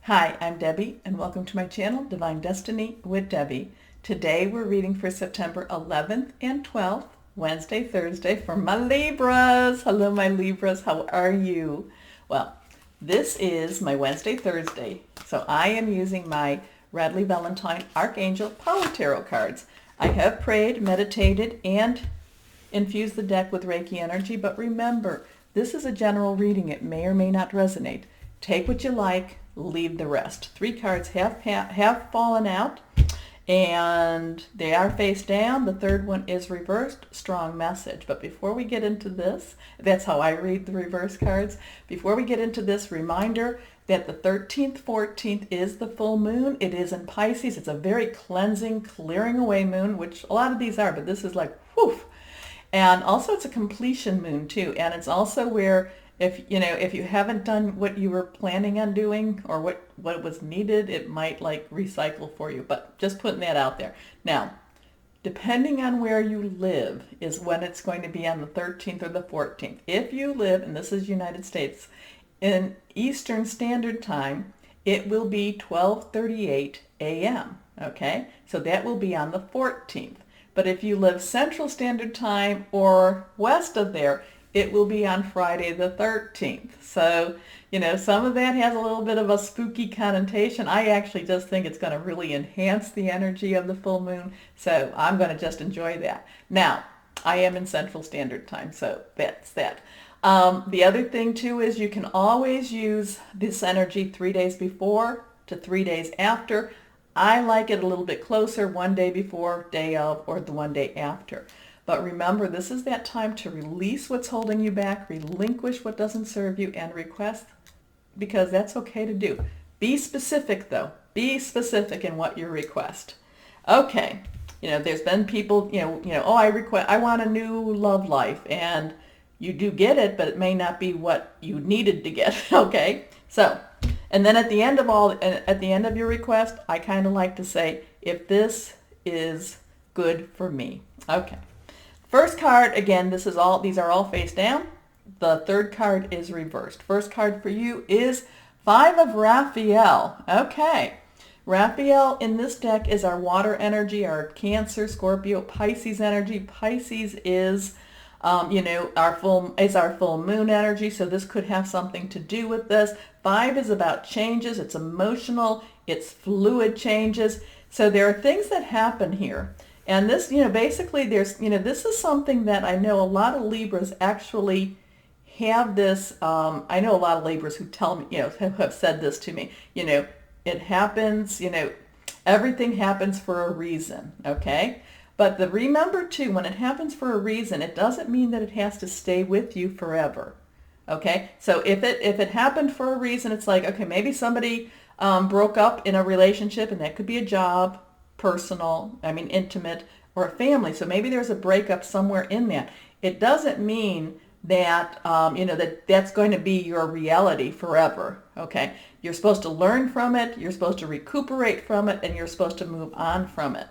Hi, I'm Debbie, and welcome to my channel, Divine Destiny with Debbie. Today we're reading for September 11th and 12th, Wednesday, Thursday, for my Libras. Hello, my Libras. How are you? Well, this is my Wednesday, Thursday, so I am using my Radley Valentine Archangel Power Tarot cards. I have prayed, meditated, and infused the deck with Reiki energy, but remember, this is a general reading. It may or may not resonate. Take what you like, leave the rest. 3 cards have fallen out, and they are face down. The third one is reversed, strong message. But before we get into this, that's how I read the reverse cards. Before we get into this, reminder that the 13th, 14th is the full moon. It is in Pisces. It's a very cleansing, clearing away moon, which a lot of these are, but this is like, whew. And also it's a completion moon too. And it's also where if you haven't done what you were planning on doing or what was needed, it might like recycle for you. But just putting that out there. Now, depending on where you live is when it's going to be on the 13th or the 14th. If you live, and this is United States, in Eastern Standard Time, it will be 12:38 a.m. Okay? So that will be on the 14th. But if you live Central Standard Time or west of there, it will be on Friday the 13th. So, some of that has a little bit of a spooky connotation. I actually just think it's going to really enhance the energy of the full moon. So I'm going to just enjoy that. Now, I am in Central Standard Time, so that's that. The other thing too is you can always use this energy 3 days before to 3 days after. I like it a little bit closer, 1 day before, day of, or the 1 day after. But remember, this is that time to release what's holding you back, relinquish what doesn't serve you, and request, because that's okay to do. Be specific, though. Be specific in what you request. Okay. There's been people, oh, I want a new love life, and you do get it, but it may not be what you needed to get. Okay. So, and then at the end of your request, I kind of like to say, if this is good for me. Okay. First card, again, these are all face down. The third card is reversed. First card for you is 5 of Raphael. Okay. Raphael in this deck is our water energy, our Cancer, Scorpio, Pisces energy. Pisces is, our full moon energy, so this could have something to do with this. 5 is about changes. It's emotional. It's fluid changes. So there are things that happen here. And this, basically this is something that I know a lot of Libras actually have this. I know a lot of Libras who tell me, have said this to me, it happens, everything happens for a reason. Okay. But remember too, when it happens for a reason, it doesn't mean that it has to stay with you forever. Okay. So if it happened for a reason, it's like, okay, maybe somebody broke up in a relationship, and that could be a job, personal, intimate, or a family. So maybe there's a breakup somewhere in that. It doesn't mean that, that's going to be your reality forever. Okay. You're supposed to learn from it. You're supposed to recuperate from it, and you're supposed to move on from it.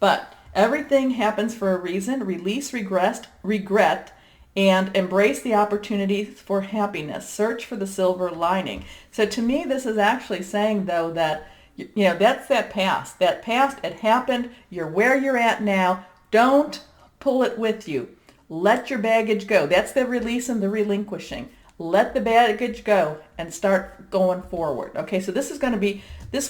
But everything happens for a reason. Release regret, and embrace the opportunities for happiness. Search for the silver lining. So to me, this is actually saying, though, that that's that past. That past, it happened. You're where you're at now. Don't pull it with you. Let your baggage go. That's the release and the relinquishing. Let the baggage go and start going forward. Okay, so this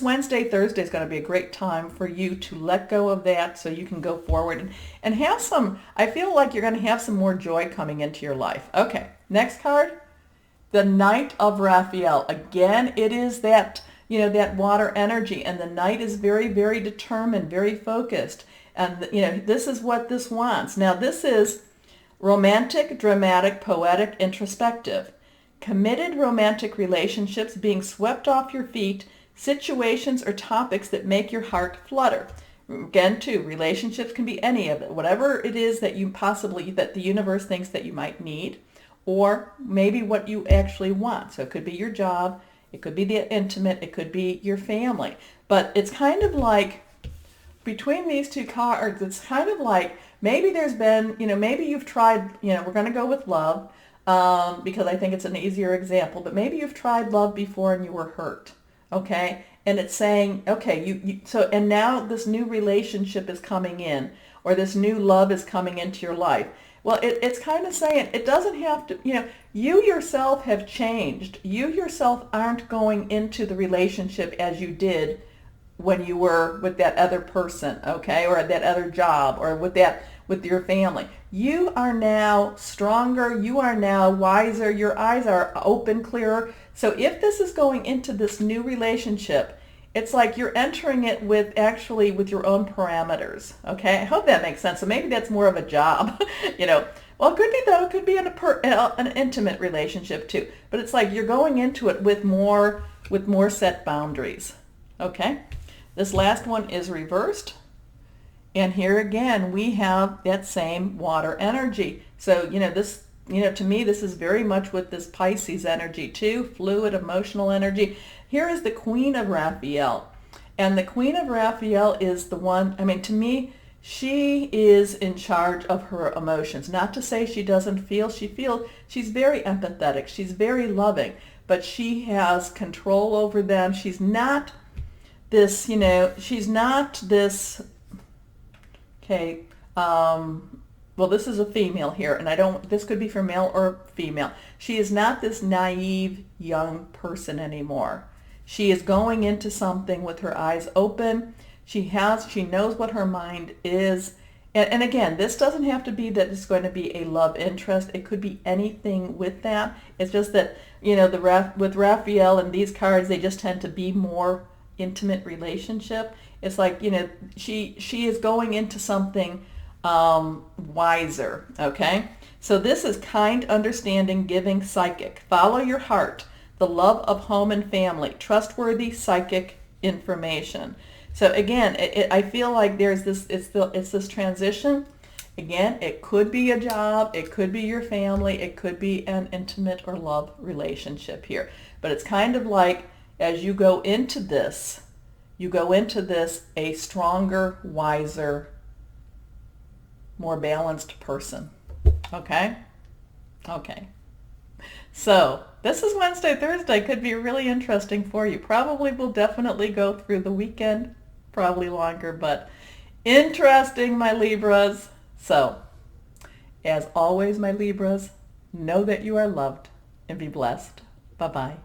Wednesday, Thursday is going to be a great time for you to let go of that so you can go forward and have I feel like you're going to have some more joy coming into your life. Okay, next card, the Knight of Raphael. Again, it is that, that water energy, and the Knight is very, very determined, very focused. And, this is what this wants. Now, this is romantic, dramatic, poetic, introspective. Committed romantic relationships being swept off your feet, situations or topics that make your heart flutter. Again, too, relationships can be any of it, whatever it is that that the universe thinks that you might need, or maybe what you actually want. So it could be your job, it could be the intimate, it could be your family. But it's kind of like, between these two cards, it's kind of like, maybe there's been, maybe you've tried, we're going to go with love, because I think it's an easier example, but maybe you've tried love before and you were hurt. Okay. And it's saying, okay, so, and now this new relationship is coming in, or this new love is coming into your life. Well, it's kind of saying it doesn't have to, you yourself have changed. You yourself aren't going into the relationship as you did when you were with that other person, okay, or that other job, or with your family. You are now stronger. You are now wiser. Your eyes are open, clearer. So if this is going into this new relationship, it's like you're entering it with your own parameters. Okay, I hope that makes sense. So maybe that's more of a job, Well, it could be though. It could be an intimate relationship too. But it's like you're going into it with more set boundaries. Okay. This last one is reversed. And here again, we have that same water energy. So, to me, this is very much with this Pisces energy too, fluid, emotional energy. Here is the Queen of Raphael. And the Queen of Raphael is the one, to me, she is in charge of her emotions. Not to say she doesn't feel, she's very empathetic. She's very loving, but she has control over them. She's not this, okay, well, this is a female here, and this could be for male or female. She is not this naive young person anymore. She is going into something with her eyes open. She knows what her mind is. And again, this doesn't have to be that it's going to be a love interest. It could be anything with that. It's just that, with Raphael and these cards, they just tend to be more intimate relationship. It's like, she is going into something wiser, okay? So this is kind, understanding, giving, psychic. Follow your heart, the love of home and family, trustworthy psychic information. So again, I feel like there's this, it's this transition. Again, it could be a job, it could be your family, it could be an intimate or love relationship here. But it's kind of like, as you go into this a stronger, wiser, more balanced person. Okay? Okay. So this is Wednesday, Thursday. Could be really interesting for you. Probably will definitely go through the weekend, probably longer, but interesting, my Libras. So, as always, my Libras, know that you are loved and be blessed. Bye-bye.